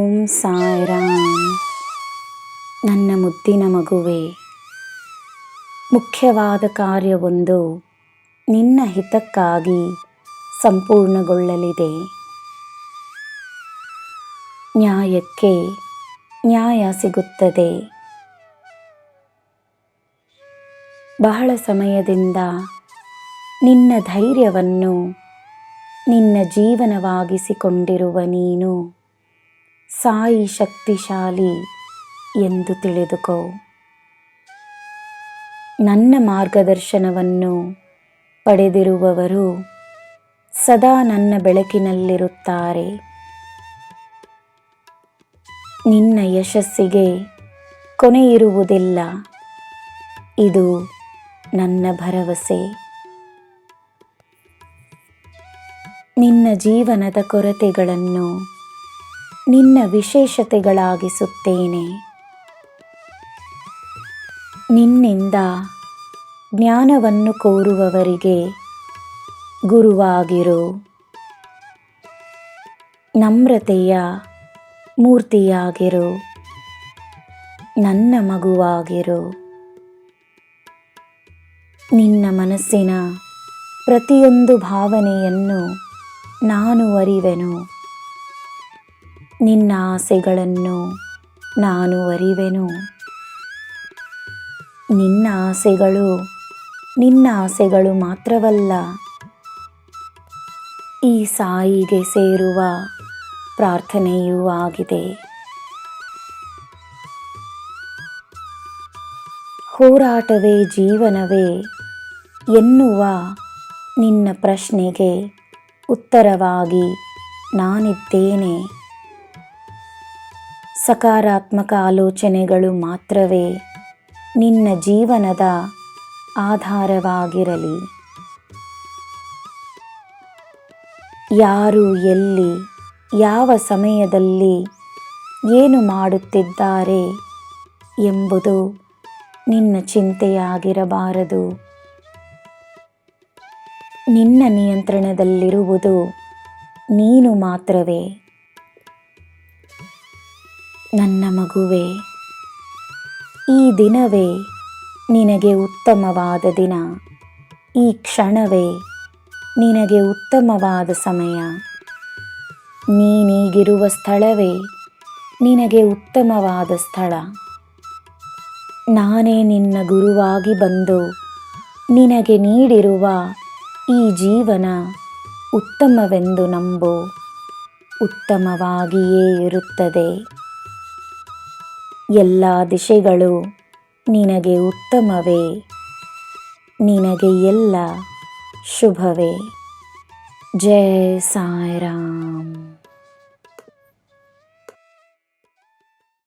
ಓಂ ಸಾಯಿರಾಮ್. ನನ್ನ ಮುದ್ದಿನ ಮಗುವೆ, ಮುಖ್ಯವಾದ ಕಾರ್ಯವೊಂದು ನಿನ್ನ ಹಿತಕ್ಕಾಗಿ ಸಂಪೂರ್ಣಗೊಳ್ಳಲಿದೆ. ನ್ಯಾಯಕ್ಕೆ ನ್ಯಾಯ ಸಿಗುತ್ತದೆ. ಬಹಳ ಸಮಯದಿಂದ ನಿನ್ನ ಧೈರ್ಯವನ್ನು ನಿನ್ನ ಜೀವನವಾಗಿಸಿಕೊಂಡಿರುವ ನೀನು ಸಾಯಿ ಶಕ್ತಿಶಾಲಿ ಎಂದು ತಿಳಿದುಕೋ. ನನ್ನ ಮಾರ್ಗದರ್ಶನವನ್ನು ಪಡೆದಿರುವವರು ಸದಾ ನನ್ನ ಬೆಳಕಿನಲ್ಲಿರುತ್ತಾರೆ. ನಿನ್ನ ಯಶಸ್ಸಿಗೆ ಕೊನೆಯಿರುವುದಿಲ್ಲ, ಇದು ನನ್ನ ಭರವಸೆ. ನಿನ್ನ ಜೀವನದ ಕೊರತೆಗಳನ್ನು ನಿನ್ನ ವಿಶೇಷತೆಗಳಾಗಿಸುತ್ತೇನೆ. ನಿನ್ನಿಂದ ಜ್ಞಾನವನ್ನು ಕೋರುವವರಿಗೆ ಗುರುವಾಗಿರು. ನಮ್ರತೆಯ ಮೂರ್ತಿಯಾಗಿರು. ನನ್ನ ಮಗುವಾಗಿರು. ನಿನ್ನ ಮನಸ್ಸಿನ ಪ್ರತಿಯೊಂದು ಭಾವನೆಯನ್ನು ನಾನು ಅರಿವೆನು. ನಿನ್ನ ಆಸೆಗಳನ್ನು ನಾನು ಅರಿವೆನು. ನಿನ್ನ ಆಸೆಗಳು ಮಾತ್ರವಲ್ಲ, ಈ ಸಾಯಿಗೆ ಸೇರುವ ಪ್ರಾರ್ಥನೆಯೂ ಆಗಿದೆ. ಹೋರಾಟವೇ ಜೀವನವೇ ಎನ್ನುವ ನಿನ್ನ ಪ್ರಶ್ನೆಗೆ ಉತ್ತರವಾಗಿ ನಾನಿದ್ದೇನೆ. ಸಕಾರಾತ್ಮಕ ಆಲೋಚನೆಗಳು ಮಾತ್ರವೇ ನಿನ್ನ ಜೀವನದ ಆಧಾರವಾಗಿರಲಿ. ಯಾರು ಎಲ್ಲಿ ಯಾವ ಸಮಯದಲ್ಲಿ ಏನು ಮಾಡುತ್ತಿದ್ದಾರೆ ಎಂಬುದು ನಿನ್ನ ಚಿಂತೆಯಾಗಿರಬಾರದು. ನಿನ್ನ ನಿಯಂತ್ರಣದಲ್ಲಿರುವುದು ನೀನು ಮಾತ್ರವೇ. ನನ್ನ ಮಗುವೆ, ಈ ದಿನವೇ ನಿನಗೆ ಉತ್ತಮವಾದ ದಿನ. ಈ ಕ್ಷಣವೇ ನಿನಗೆ ಉತ್ತಮವಾದ ಸಮಯ. ನೀನೀಗಿರುವ ಸ್ಥಳವೇ ನಿನಗೆ ಉತ್ತಮವಾದ ಸ್ಥಳ. ನಾನೇ ನಿನ್ನ ಗುರುವಾಗಿ ಬಂದು ನಿನಗೆ ನೀಡಿರುವ ಈ ಜೀವನ ಉತ್ತಮವೆಂದು ನಂಬು. ಉತ್ತಮವಾಗಿಯೇ ಇರುತ್ತದೆ. ಎಲ್ಲ ದಿಶೆಗಳು ನಿನಗೆ ಉತ್ತಮವೇ. ನಿನಗೆ ಎಲ್ಲ ಶುಭವೇ. ಜೈ ಸಾಯಿರಾಮ್.